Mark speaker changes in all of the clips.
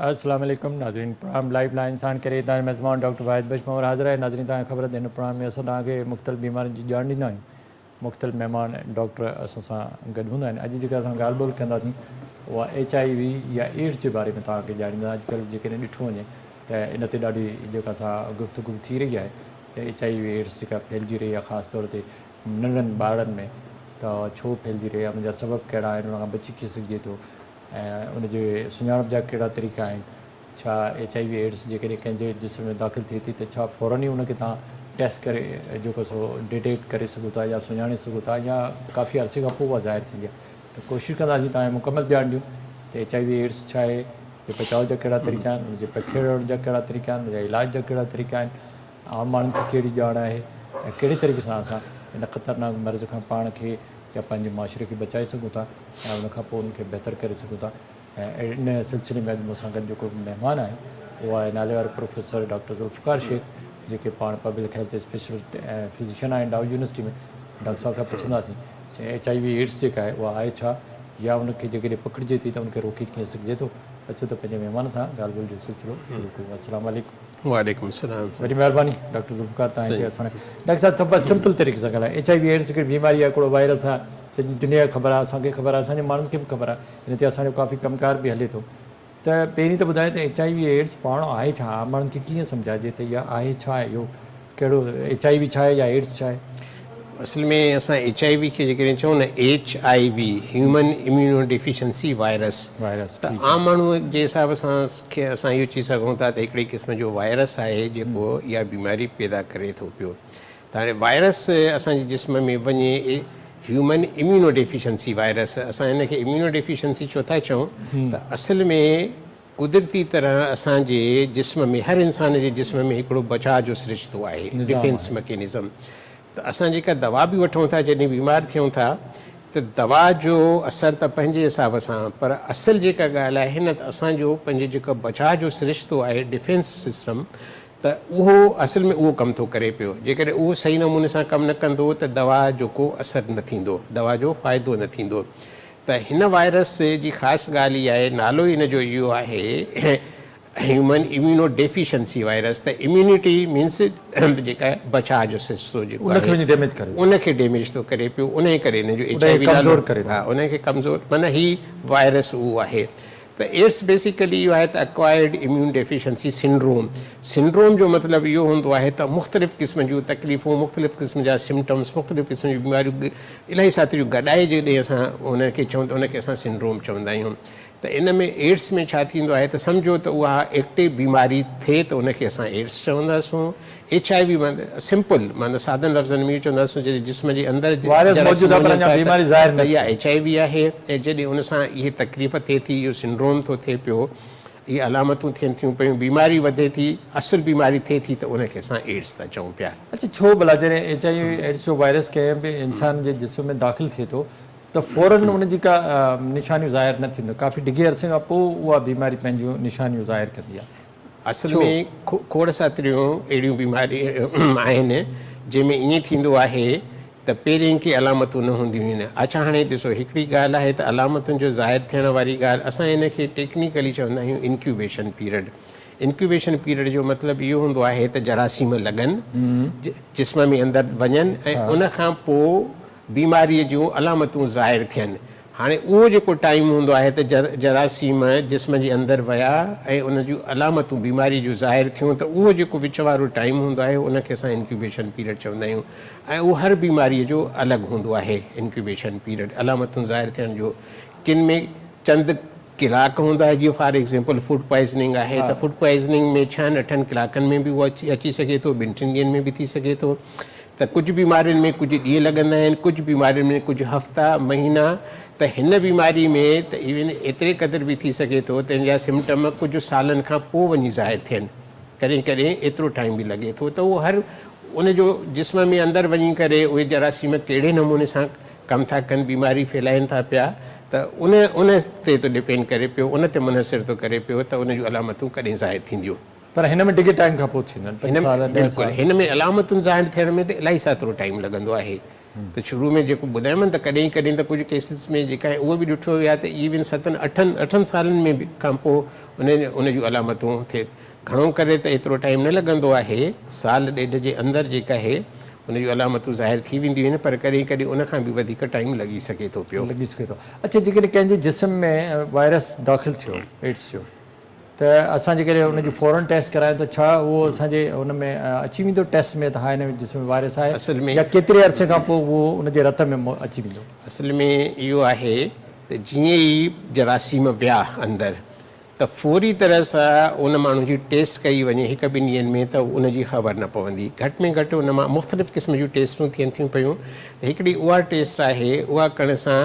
Speaker 1: अस्सलाम वालेकुम नाज़रीन, प्रोग्राम लाइफ लाइन इंसान करे तव्हां मेज़बान डॉक्टर वाहिद बशमोर हाज़िर है। नाज़रीन, तव्हांखे ख़बर ॾियण प्रोग्राम में असां तव्हांखे मुख़्तलिफ़ बीमारियुनि जी ॼाण ॾींदा आहियूं। मुख़्तलिफ़ महिमान डॉक्टर असां सां गॾु हूंदा आहिनि। अॼु जेका असां ॻाल्हि ॿोल कंदासीं उहा HIV या एड्स जे बारे में तव्हांखे ॼाणींदा। अॼुकल्ह जेकॾहिं ॾिठो वञे त इन ते ॾाढी जेका असां गुफ़्तगू थी रही आहे त HIV एड्स जेका फैलिजी रही आहे, ख़ासि तौर ते नंढनि ॿारनि में, त छो फैलिजी रही आहे, उनजा सबब कहिड़ा आहिनि, उन खां बची कीअं सघिजे थो, ऐं उनजे सुञाणप जा कहिड़ा तरीक़ा आहिनि। छा HIV एड्स जेकॾहिं कंहिंजे जिस्म में दाख़िल थिए थी त छा फ़ौरन ई उनखे तव्हां टेस्ट करे जेको सो डिटेक्ट करे सघो था या सुञाणे सघो था, या काफ़ी अर्से खां पोइ उहा ज़ाहिर थींदी आहे। त कोशिशि कंदासीं तव्हांखे मुकमल ॼाण ॾियूं त HIV एड्स छा आहे, बचाव जा कहिड़ा तरीक़ा आहिनि, उनजे पखेड़ण जा कहिड़ा तरीक़ा आहिनि, उनजा इलाज जा कहिड़ा तरीक़ा आहिनि, आम माण्हुनि खे कहिड़ी ॼाण आहे, ऐं कहिड़े तरीक़े सां असां इन ख़तरनाक मर्ज़ खां पाण खे या पंहिंजे मुआशिरे खे बचाए सघूं था ऐं उनखां पोइ उनखे बहितर करे सघूं था। ऐं इन सिलसिले में अॼु मूंसां गॾु जेको महिमान आहे उहा आहे नाले वारो प्रोफेसर डॉक्टर ज़ुल्फ़िकार शेख, जेके पाण पब्लिक हेल्थ स्पेशलिस्ट ऐं फिज़िशियन आहिनि डाउ यूनिवर्सिटी में। डॉक्टर साहब खां पुछंदासीं HIV एड्स जेका आहे उहा आहे छा, या उनखे जेकॾहिं पकड़िजे थी त उनखे रोके कीअं सघिजे थो। अचो त पंहिंजे महिमान सां ॻाल्हि ॿोल जो सिलसिलो शुरू कयूं। अस्सलाम वालेकुम।
Speaker 2: वालेकुम सलाम।
Speaker 1: वॾी महिरबानी डॉक्टर ज़ुल्फ़िकार तव्हां हिते असां। डॉक्टर साहब सभु सिंपल तरीक़े सां ॻाल्हाए, HIV एड्स हिकिड़ी बीमारी आहे, हिकिड़ो वायरस आहे, सॼी दुनिया खे ख़बर आहे, असांखे ख़बर आहे, असांजे माण्हुनि खे बि ख़बर आहे, हिन ते असांजो काफ़ी कमकार बि हले थो। त पहिरीं त ॿुधाए त HIV एड्स पाण आहे छा, आम माण्हुनि खे कीअं सम्झाइजे त इहा आहे छा, इहो कहिड़ो HIV छा आहे या एड्स छा आहे?
Speaker 2: असल में असां HIV खे जेकॾहिं चऊं न HIV human immuno deficiency virus, त आम माण्हू जे हिसाब सां खे असां इहो चई सघूं था त हिकिड़े क़िस्म जो वायरस आहे जेको इहा बीमारी पैदा करे थो पियो। त हाणे वायरस असांजे जिस्म में वञे ह्यूमन इम्यूनो डिफिशंसी वायरस, असां हिनखे इम्यूनो डिफिशंसी छो था चऊं त असल में कुदरती तरह असांजे जिस्म में, हर इंसान जे जिस्म में हिकिड़ो बचाव जो सिरिश्तो आहे, डिफेंस मैकेनिज़म। त असां जेका दवा बि वठूं था जॾहिं बीमार थियूं था त दवा जो असरु त पंहिंजे हिसाब सां, पर असल जेका ॻाल्हि आहे न त असांजो पंहिंजे जेको बचाव जो सिरिश्तो आहे डिफेंस सिस्टम, त उहो असल में उहो कमु थो करे पियो। जेकॾहिं उहो सही नमूने सां कमु न कंदो त दवा जो को असरु न थींदो, दवा जो फ़ाइदो न थींदो। त हिन वायरस जी ख़ासि ॻाल्हि इहा आहे, नालो ई हिन जो इहो आहे ह्यूमन इम्यूनो डेफिशंसी वायरस। त इम्यूनिटी मीन्स जेका बचाव जो सिरिश्तो जेको उनखे डैमेज थो करे पियो, उन करे हिन जो HIV हा उनखे कमज़ोर, माना ही वायरस उहो आहे। त एड्स बेसिकली इहो आहे त acquired immune deficiency syndrome. Syndrome जो मतिलबु इहो हूंदो आहे त मुख़्तलिफ़ क़िस्म जूं तकलीफ़ूं, मुख़्तलिफ़ क़िस्म जा सिम्टम्स, मुख़्तलिफ़ क़िस्म जूं बीमारियूं इलाही साथियूं गॾाए जॾहिं असां उनखे चऊं त उनखे असां सिंड्रोम चवंदा आहियूं। त इन में एड्स में छा थींदो आहे त सम्झो त उहा एक्टिव बीमारी थिए त उनखे असां एड्स चवंदासूं। HIV माना सिंपल, माना सादनि लफ़्ज़नि में चवंदासूं जॾहिं जिस्म जे अंदरि इहा HIV आहे, ऐं जॾहिं उन सां इहे तकलीफ़ थिए थी, इहो सिंड्रोम थो थिए पियो, इहे अलामतूं थियनि थियूं पियूं, बीमारी वधे थी, असुलु बीमारी थिए थी, त उनखे असां एड्स था चऊं पिया।
Speaker 1: अच्छा, छो भला जॾहिं HIV एड्स जो वायरस कंहिं बि इंसान जे जिस्म में दाख़िल थिए थो त फ़ौरन उन जी का निशानियूं ज़ाहिर न थींदियूं, काफ़ी डिघे अरसे खां पोइ उहा बीमारी पंहिंजूं निशानियूं ज़ाहिर कंदी आहे?
Speaker 2: असल में खोड़ साथियूं अहिड़ियूं बीमारियूं आहिनि जंहिंमें ईअं थींदो आहे त पहिरीं की अलामतूं न हूंदियूं आहिनि। अच्छा, हाणे ॾिसो हिकिड़ी ॻाल्हि आहे त अलामतुनि जो ज़ाहिर थियण वारी ॻाल्हि, असां हिनखे टेक्निकली चवंदा आहियूं इंक्यूबेशन पीरियड। इंक्यूबेशन पीरियड जो मतिलबु इहो हूंदो आहे त जरासीम लॻनि, जिस्म में अंदरि वञनि ऐं उनखां पोइ बीमारीअ जूं अलामतूं ज़ाहिर थियनि। हाणे उहो जेको टाइम हूंदो आहे त जरासीम जिस्म जे अंदरि विया ऐं उन जूं अलामतूं बीमारी जूं ज़ाहिर थियूं, त उहो जेको विच वारो टाइम हूंदो आहे उनखे असां इंक्यूबेशन पीरियड चवंदा आहियूं। ऐं उहो हर बीमारीअ जो अलॻि हूंदो आहे इंक्यूबेशन पीरियड, अलामतूं ज़ाहिर थियण जो। किन में चंद कलाक हूंदा आहे, जीअं फॉर एग्ज़ाम्पल फूड पॉइज़निंग आहे त फूड पॉइज़निंग में 6-8 कलाकनि में बि उहो अची सघे थो, 2-3 ॾींहंनि में बि थी सघे थो। त कुझु बीमारियुनि में कुझु ॾींहं लॻंदा आहिनि, कुझु बीमारियुनि में कुझु हफ़्ता, महीना। त हिन बीमारी में त इवन एतिरे क़दुरु बि थी सघे थो त इन जा सिम्टम कुझु सालनि खां पोइ वञी ज़ाहिर थियनि, कॾहिं कॾहिं एतिरो टाइम बि लॻे थो। त उहो हर उन जो जिस्म में अंदरि वञी करे उहे जरासीम कहिड़े नमूने सां कमु था कनि, बीमारी फैलाइनि था पिया, त उन उन ते थो डिपेंड करे पियो, उन ते मुनसिर थो करे पियो त उन जूं अलामतूं कॾहिं ज़ाहिर थींदियूं।
Speaker 1: पर हिन में डिघे टाइम खां पोइ थींदनि, 5 साल 10
Speaker 2: बिल्कुलु
Speaker 1: साल?
Speaker 2: हिन में अलामतुनि ज़ाहिर थियण में त इलाही साथरो टाइम लॻंदो आहे। त शुरू में जेको ॿुधायमि न त कॾहिं कॾहिं त कुझु केसिस में जेका आहे उहो बि ॾिठो वियो आहे त इवन 7-8 सालनि में बि खां पोइ उन जूं अलामतूं थिए। घणो करे त एतिरो टाइम न लॻंदो आहे, साल ॾेढ जे अंदरि जेका आहे उन जूं अलामतूं ज़ाहिर थी वेंदियूं आहिनि, पर कॾहिं कॾहिं उन खां बि वधीक टाइम लॻी सघे थो पियो।
Speaker 1: लॻी सघे थो। अच्छा, जेकॾहिं कंहिंजे जिस्म में वायरस दाख़िल थियो एड्स जो, त असां जेकॾहिं हुनजी फ़ौरन टेस्ट करायूं त छा उहो असांजे हुन में अची वेंदो टेस्ट में त हा हिन में जिस्म में वायरस आहे,
Speaker 2: असल में
Speaker 1: या केतिरे अरसे खां पोइ उहो उनजे रत में अची वेंदो?
Speaker 2: असल में इहो आहे त जीअं ई जरासीम विया अंदरि त फौरी तरह सां उन माण्हू जी टेस्ट कई वञे 1-2 ॾींहंनि में त उनजी ख़बर न पवंदी। घटि में घटि उन मां मुख़्तलिफ़ क़िस्म जूं टेस्टूं थियनि थियूं पियूं, त हिकिड़ी उहा टेस्ट आहे, उहा करण सां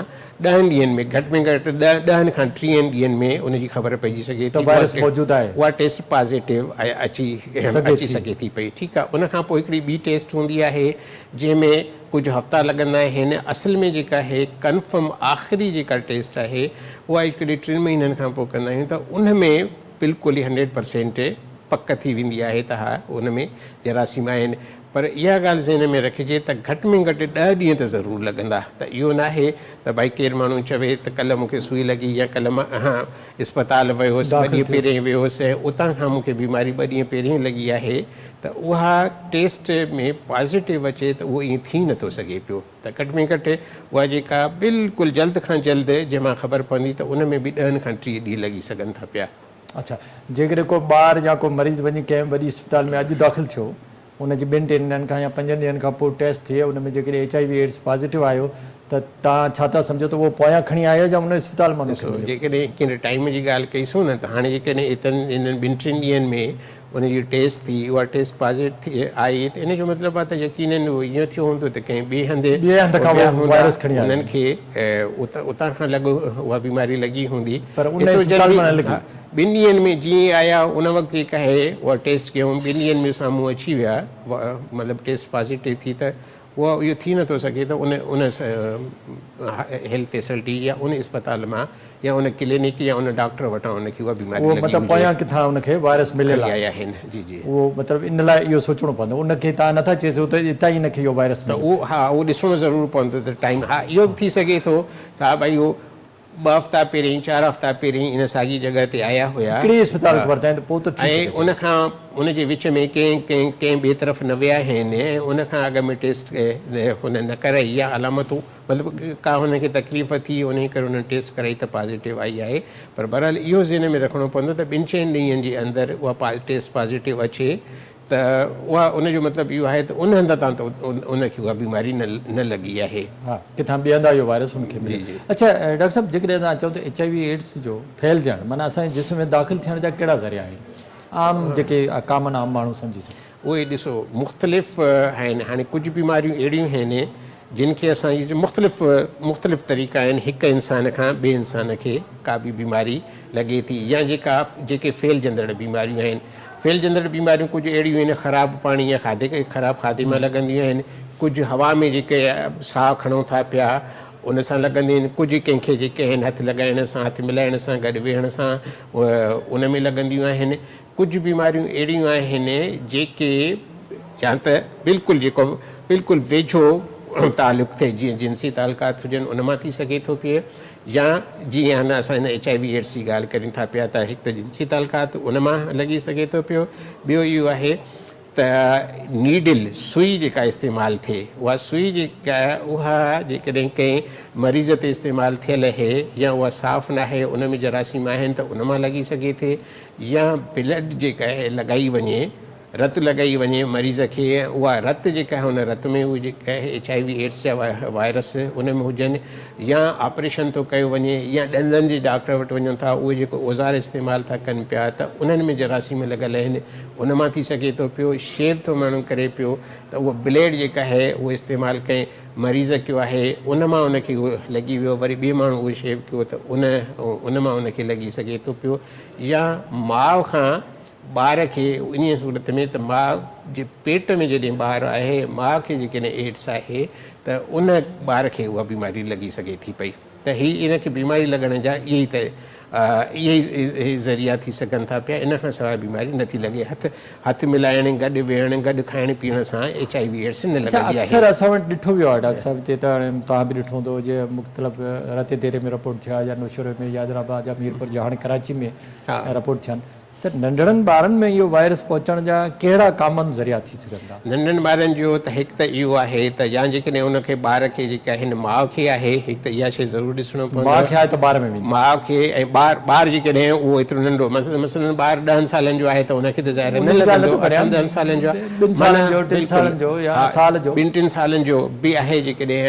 Speaker 2: 10 ॾींहंनि में घटि में घटि 10 खां 30 ॾींहंनि में उनजी ख़बर पइजी सघे थी
Speaker 1: वायरस मौजूदु आहे,
Speaker 2: उहा टेस्ट पॉज़िटिव अची सघे थी पई। ठीकु आहे, उन खां पोइ हिकिड़ी ॿी टेस्ट हूंदी आहे जंहिंमें कुझु हफ़्ता लॻंदा आहिनि। असल में जेका आहे कन्फर्म आख़िरी जेका टेस्ट आहे उहा हिकिड़ी 3 महीननि खां पोइ कंदा आहियूं, त उन में बिल्कुलु ई 100% पक थी वेंदी आहे त हा उन में जरासीम आहिनि। पर इहा ॻाल्हि ज़हन में रखिजे त घटि में घटि 10 ॾींहं त ज़रूरु लॻंदा। त इहो न आहे त भई केरु माण्हू चवे त कल्ह मूंखे सुई लॻी या कल्ह मां इस्पताल वियो हुउसि, 2 ॾींहं पहिरियों वियो हुउसि, उतां खां मूंखे बीमारी 2 ॾींहं पहिरियों लॻी आहे, त उहा टेस्ट में पॉज़िटिव अचे त उहो ईअं थी नथो सघे पियो। त घटि में घटि उहा जेका बिल्कुलु जल्द खां जल्द जंहिंमां ख़बर पवंदी त उन में बि 10 खां 30 ॾींहं लॻी सघनि था पिया।
Speaker 1: अच्छा, जेकॾहिं को ॿार या को मरीज़ वञी कंहिं वॾी अस्पताल में अॼु दाख़िल थियो, उनजी 2-3 ॾींहंनि खां या 5 ॾींहंनि खां पोइ टेस्ट थिए, उन में जेकॾहिं HIV एड्स पॉज़िटिव आयो त तव्हां छा था सम्झो त उहो पोयां खणी आयो या उन अस्पताल मां?
Speaker 2: जेकॾहिं कंहिं टाइम जी ॻाल्हि कईसूं न, त हाणे जेकॾहिं इन्हनि 2-3 ॾींहंनि में उनजी टेस्ट थी, उहा टेस्ट पॉज़िटिव आई, त इन जो मतिलबु आहे त यकीनन उहो ईअं थियो हूंदो त कंहिं ॿिए हंधि
Speaker 1: खां वायरस खणी आयो,
Speaker 2: उन्हनि खे उतां खां उहा बीमारी लॻी हूंदी,
Speaker 1: पर उन अस्पताल में न लॻी।
Speaker 2: 2 ॾींहंनि में जीअं आया उन वक़्तु जेका आहे उहा टेस्ट कयूं, 2 ॾींहंनि में साम्हूं अची विया, मतिलबु टेस्ट पॉज़िटिव थी, त उहा इहो थी नथो सघे त उन हेल्थ फैसिलिटी या उन इस्पताल मां या उन क्लिनिक या उन डॉक्टर वटां उनखे उहा बीमारी
Speaker 1: मतिलबु पोयां किथां उनखे वायरस मिलियल
Speaker 2: आहिनि। जी जी,
Speaker 1: उहो मतिलबु इन लाइ इहो सोचणो पवंदो, उनखे तव्हां नथा चई सघो त हितां ई हिनखे इहो वायरस,
Speaker 2: त उहो हा उहो ॾिसणो ज़रूरु पवंदो त टाइम। हा इहो बि थी सघे थो त हा भई उहो 2 हफ़्ता पहिरीं 4 हफ़्ता पहिरीं इन साॻी जॻह ते आया हुया ऐं उनखां उनजे विच में कंहिं ॿिए तरफ़ न विया आहिनि ऐं उनखां अॻ में टेस्ट हुन न कराई या अलामतूं मतिलबु का हुनखे तकलीफ़ थी उन करे हुन टेस्ट कराई त पॉज़िटिव आई आहे। पर बहरहाल इहो ज़हन में रखिणो पवंदो त 2-4 ॾींहंनि जे अंदरि उहा टेस्ट पॉज़िटिव अचे त उहा उनजो मतिलबु इहो आहे त उन हंधि तां त उनखे उहा बीमारी न लॻी आहे।
Speaker 1: हा, किथां ॿिहंदा इहो वायरस उनखे।
Speaker 2: जी जी।
Speaker 1: अच्छा डॉक्टर साहिबु, जेकॾहिं तव्हां चओ त HIV एड्स जो फैलिजणु माना असांजे जिस्म में दाख़िल थियण जा कहिड़ा ज़रिया आहिनि आम जेके कॉमन आम माण्हू सम्झी सघे?
Speaker 2: उहे ॾिसो मुख़्तलिफ़ आहिनि। हाणे कुझु बीमारियूं अहिड़ियूं आहिनि जिन खे असां मुख़्तलिफ़ तरीक़ा आहिनि हिकु इंसान खां ॿिए इंसान खे का बि बीमारी लॻे थी, या जेके फैलिजंदड़ बीमारियूं आहिनि। फैलिजंदड़ बीमारियूं कुझु अहिड़ियूं आहिनि ख़राबु पाणी या ख़राबु खाधे मां लॻंदियूं आहिनि, कुझु हवा में जेके साहु खणूं था पिया उन सां लॻंदियूं आहिनि, कुझु कंहिंखे जेके आहिनि हथु लॻाइण सां हथु मिलाइण सां गॾु वेहण सां उन में लॻंदियूं आहिनि। कुझु बीमारियूं अहिड़ियूं आहिनि जेके या त बिल्कुलु वेझो तालुक़ु थिए, जीअं जिन्सी तालुकात हुजनि उन मां थी सघे थो पिए, या जीअं हाणे असां हिन HIV एड्स जी ॻाल्हि कयूं था पिया त हिकु त जिन्सी तालुकात उन मां लॻी सघे थो पियो। ॿियो इहो आहे त नीडल सुई जेका इस्तेमालु थिए, उहा सुई जेका उहा जेकॾहिं कंहिं मरीज़ ते इस्तेमालु थियल आहे या उहा साफ़ु न आहे, उन में जरासीम आहिनि त उन मां लॻी सघे थी, या ब्लड जेका आहे लॻाई वञे, रत लॻाई वञे मरीज़ खे, उहा रत जेका आहे हुन रत में उहे जेका आहे HIV एड्स जा वायरस उन में हुजनि, या ऑपरेशन थो कयो वञे, या ॾंदनि जे डॉक्टर वटि वञनि था उहे जेको औज़ार इस्तेमालु था कनि पिया त उन्हनि में जरासीम लॻल आहिनि, उन मां थी सघे थो पियो। शेव थो माण्हू करे पियो त उहो ब्लेड जेका आहे उहो इस्तेमालु कंहिं मरीज़ कयो आहे, उन मां उनखे उहो लॻी वियो, वरी ॿिए माण्हू उहो शेव कयो त उन मां उनखे लॻी सघे थो पियो। या माउ खां ॿार खे इन सूरत में त माउ जे पेट में जॾहिं ॿारु आहे, माउ खे जेकॾहिं एड्स आहे त उन ॿार खे उहा बीमारी लॻी सघे थी पई। त इनखे बीमारी लॻण जा इहे ई ज़रिया थी सघनि था पिया। इन खां सवाइ बीमारी नथी लॻे। हथ मिलाइण, गॾु वेहण, गॾु खाइण पीअण सां HIV एड्स न लॻंदी आहे।
Speaker 1: अक्सर असां वटि ॾिठो वियो आहे डॉक्टर साहिब हिते त तव्हां बि ॾिठो हूंदो जे मुख़्तलिफ़ रते देरे में रिपोर्ट थिया या नौशहरे में या हैदराबाद या मीरपुर या हाणे कराची में रिपोर्ट थियनि त नंढड़नि ॿारनि में इहो वायरस पहुचण जा कहिड़ा कॉमन ज़रिया थी सघनि था?
Speaker 2: नंढनि ॿारनि जो त हिकु त इहो आहे त या जेकॾहिं उनखे ॿार खे जेका हिन माउ खे आहे, हिकु त इहा शइ ज़रूरु ॾिसणो पवंदो।
Speaker 1: माउ खे आहे त ॿार में वेंदी,
Speaker 2: माउ खे ऐं ॿार जेकॾहिं उहो एतिरो नंढो मसलन ॿार 10 सालनि जो आहे त उनखे त ज़ाहिर न लॻंदो। 10 सालनि जो आहे,
Speaker 1: 2 सालनि जो, 3 सालनि जो या साल जो,
Speaker 2: 2-3 सालनि जो बि आहे जेकॾहिं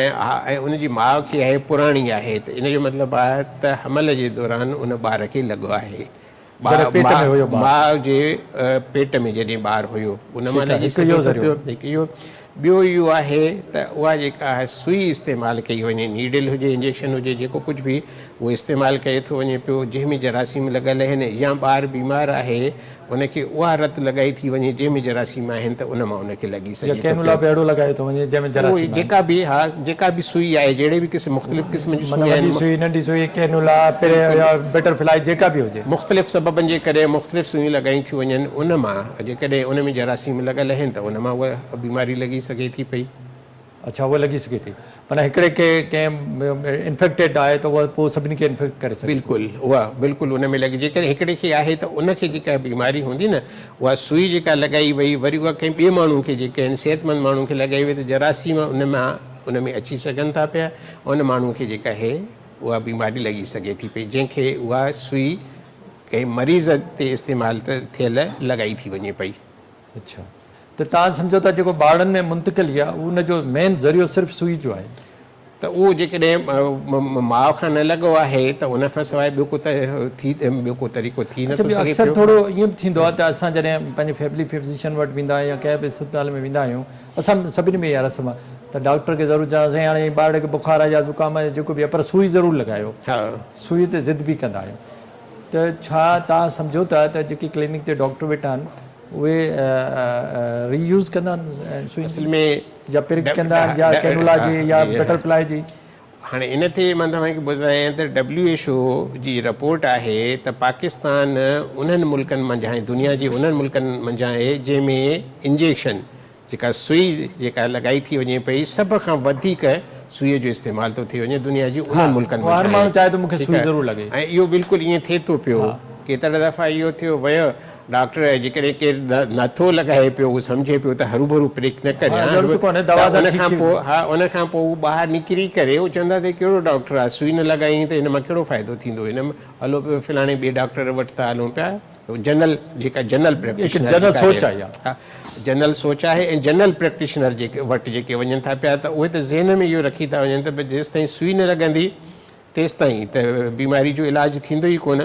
Speaker 2: ऐं उनजी माउ खे आहे पुराणी आहे त इन जो मतिलबु आहे त हमल जे दौरान उन ॿार खे लॻो आहे। माउ जे पेट में जॾहिं ॿारु हुयो उन महिल ॿियो इहो आहे त उहा जेका आहे सुई इस्तेमालु कई वञे, नीडल हुजे, इंजेक्शन हुजे, जेको कुझु बि उहो इस्तेमालु कयो थो वञे पियो जंहिंमें जरासीम लॻल आहिनि, या ॿारु बीमार आहे उनखे उहा रत लॻाई थी वञे जंहिंमें जरासीम आहिनि त उन मां उनखे लॻी सघे जेका बि सुई आहे, जहिड़े बि क़िस्म मुख़्तलिफ़ क़िस्म जी सुई आहिनि, मुख़्तलिफ़ सबबनि जे करे मुख़्तलिफ़ सुयूं लॻाई थियूं वञनि, उन मां जेकॾहिं उन में जरासीम लॻल आहिनि त उन मां उहा बीमारी लॻी सघे थी पई।
Speaker 1: अच्छा, उहा लॻी सघे थी, माना हिकिड़े खे कंहिं इन्फेक्टेड आहे त उहा पोइ सभिनी खे इन्फेक्ट करे सघे।
Speaker 2: बिल्कुलु उन में लॻे। जेकॾहिं हिकिड़े खे आहे त उनखे जेका बीमारी हूंदी न, उहा सुई जेका लॻाई वई वरी उहा कंहिं ॿिए माण्हू खे, जेके आहिनि सिहतमंद माण्हू खे लॻाई वई त जरासीम उन में अची सघनि था पिया, उन माण्हू खे जेका आहे उहा बीमारी लॻी सघे थी पई, जंहिंखे उहा सुई कंहिं मरीज़ ते इस्तेमालु थियल लॻाई थी वञे पई।
Speaker 1: अच्छा, त तव्हां सम्झो था जेको ॿारनि में मुंतक़िल आहे उनजो मेन ज़रियो सिर्फ़ु सुई जो आहे?
Speaker 2: त उहो जेकॾहिं माउ खां न लॻो आहे त उन खां सवाइ ॿियो को तरीक़ो थी नथो सघे।
Speaker 1: अक्सर थोरो ईअं बि थींदो आहे त असां जॾहिं पंहिंजे फैमिली फिज़िशियन वटि वेंदा आहियूं या कंहिं बि अस्पताल में वेंदा आहियूं, असां सभिनी में इहा रस्म आहे त डॉक्टर खे ज़रूरु चवंदासीं हाणे ॿार खे बुखार आहे या ज़ुकाम आहे जेको बि आहे, पर सुई ज़रूरु लॻायो। सुई ते ज़िद बि कंदा आहियूं। त छा तव्हां सम्झो था त जेकी क्लिनिक ते डॉक्टर वेठा आहिनि उहे रीयूज़ कंदा आहिनि सुई, असल में या पिरिक कंदा आहिनि या कैनुला जी या बटरफ्लाई जी?
Speaker 2: हाणे इन ते मां तव्हांखे ॿुधायां त WHO जी रिपोर्ट आहे त पाकिस्तान उन्हनि मुल्कनि मंझां आहे, दुनिया जे उन्हनि मुल्कनि मंझां आहे जंहिंमें इंजेक्शन जेका सुई जेका लॻाई थी वञे पई सभ खां वधीक सुईअ जो इस्तेमालु थो थी वञे दुनिया जी उन्हनि मुल्कनि में। ऐं इहो बिल्कुलु ईअं थिए थो पियो। केतिरा दफ़ा इहो थियो वियो डॉक्टर जेकॾहिं केरु नथो लॻाए पियो, उहो सम्झे पियो त हरूभरू प्रिक न करे, उन खां पोइ ॿाहिरि निकिरी करे उहो चवंदा त कहिड़ो डॉक्टर आहे, सुई न लॻाई त हिन मां कहिड़ो फ़ाइदो थींदो, हिन में हलो पियो फलाणे ॿिए डॉक्टर वटि था हलूं पिया। जनरल सोच आहे ऐं जनरल प्रैक्टिशनर वटि जेके वञनि था पिया त उहे त ज़हन में इहो रखी था वञनि त जेसिताईं सुई न लॻंदी तेसिताईं त बीमारी जो इलाजु थींदो ई कोन।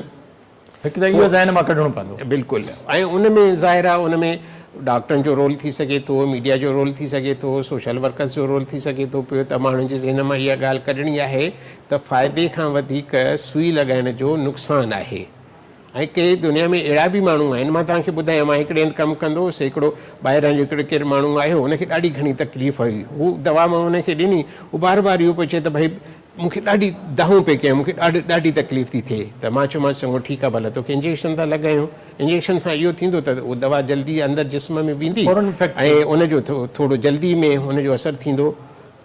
Speaker 1: हिकु त इहो ज़हन मां कढणो पवंदो।
Speaker 2: बिल्कुलु। ऐं उन में ज़ाहिर आहे उन में डॉक्टरनि जो रोल थी सघे थो, मीडिया जो रोल थी सघे थो, सोशल वर्कर्स जो रोल थी सघे थो पियो त माण्हुनि जे ज़हन मां इहा ॻाल्हि कढणी आहे त फ़ाइदे खां वधीक सुई लॻाइण जो नुक़सानु आहे। ऐं के दुनिया में अहिड़ा बि माण्हू आहिनि, मां तव्हांखे ॿुधायां, मां हिकिड़े हंधि कमु कंदो हुउसि, हिकिड़ो ॿाहिरां जो हिकिड़ो केरु माण्हू आयो, हुनखे ॾाढी घणी तकलीफ़ हुई, हू दवा मां हुनखे ॾिनी, हू बार बार इहो पियो चए त भई मूंखे ॾाढी दहूं पिए कयां, मूंखे ॾाढी तकलीफ़ थी थिए, त मां चयोमांसि चङो ठीकु आहे भला तोखे इंजेक्शन था लॻायूं, इंजेक्शन सां इहो थींदो त उहा दवा जल्दी अंदरि जिस्म में वेंदी ऐं उनजो थोरो जल्दी में हुनजो असरु थींदो।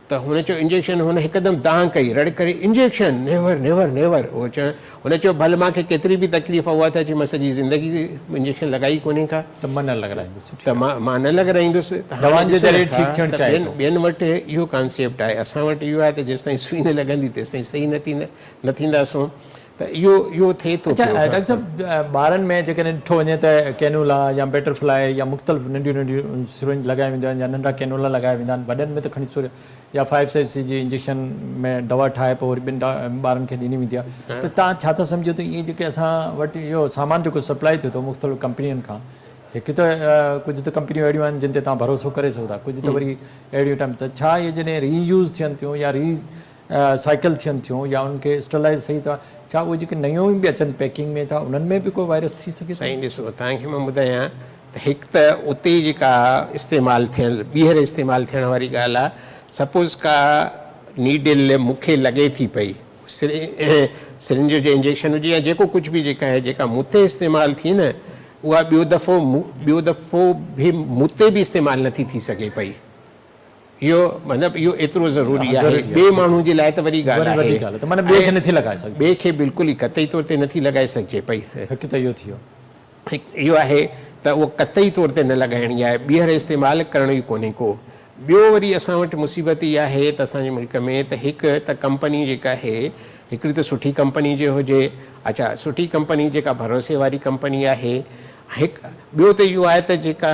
Speaker 2: त हुन चयो इंजेक्शन, हुन हिकदमि दांह कई, रड़ करे इंजेक्शन नेवर नेवर नेवर। उहो हुन चयो भले मूंखे केतिरी बि तकलीफ़ उहा त अचे, मां सॼी ज़िंदगी इंजेक्शन लॻाई कोन्हे का, त मां न लॻाराईंदुसि। ॿियनि वटि इहो कॉन्सेप्ट आहे, असां वटि इहो आहे त जेसिताईं सुई न लॻंदी तेसिताईं सही न थींदासूं। त इहो थिए थो।
Speaker 1: डॉक्टर साहिब, ॿारनि में जेकॾहिं ॾिठो वञे त कैनुला या बटरफ्लाई या मुख़्तलिफ़ नंढियूं सिरिंज लॻाए वेंदियूं आहिनि या नंढा कैनुला लॻाए वेंदा आहिनि, वॾनि में त खणी सूर या 5cc जी इंजेक्शन में दवा ठाहे पोइ वरी ॿिनि ॿारनि खे ॾिनी वेंदी आहे। त तव्हां छा था सम्झो त इहे जेके असां वटि इहो सामान जेको सप्लाई थिए थो मुख़्तलिफ़ कंपनियुनि खां, हिकु त कुझु त कंपनियूं अहिड़ियूं आहिनि जिन ते तव्हां भरोसो करे सघो था, कुझु त वरी अहिड़ियूं टाइम त छा इहे जॾहिं रीयूज़ थियनि थियूं या साइकिल थियनि थियूं या उनखे स्टरलाइज़ सही था, छा उहे जेके नयूं बि अचनि पैकिंग में था उन्हनि में बि को वायरस थी सघे?
Speaker 2: साईं ॾिसो, तव्हांखे मां ॿुधायां त हिकु त उते जेका इस्तेमालु थियणु ॿीहर इस्तेमालु थियण वारी ॻाल्हि आहे, सपोज़ का नीडल मूंखे लॻे थी पई, सिरिंज जो इंजेक्शन हुजे या जेको कुझु बि जेका आहे जेका मूं ते इस्तेमालु थी न उहा ॿियो दफ़ो बि मूं ते बि इस्तेमालु नथी थी सघे पई। इहो मतिलबु इहो एतिरो ज़रूरी आहे। ॿिए माण्हू जे लाइ त वॾी ॻाल्हि आहे, ॿिए खे बिल्कुलु ई क़तई तौर ते नथी लॻाए सघिजे पई।
Speaker 1: हिकु त इहो थी वियो,
Speaker 2: इहो आहे त उहो क़तई तौर ते न लॻाइणी आहे, ॿीहर इस्तेमालु करणो ई कोन्हे को। ॿियो वरी असां वटि मुसीबत इहा आहे त असांजे मुल्क में त हिकु त कंपनी जेका आहे हिकिड़ी त सुठी कंपनी जो हुजे, अच्छा सुठी कंपनी जेका भरोसे वारी कंपनी आहे। हिकु ॿियो त इहो आहे त जेका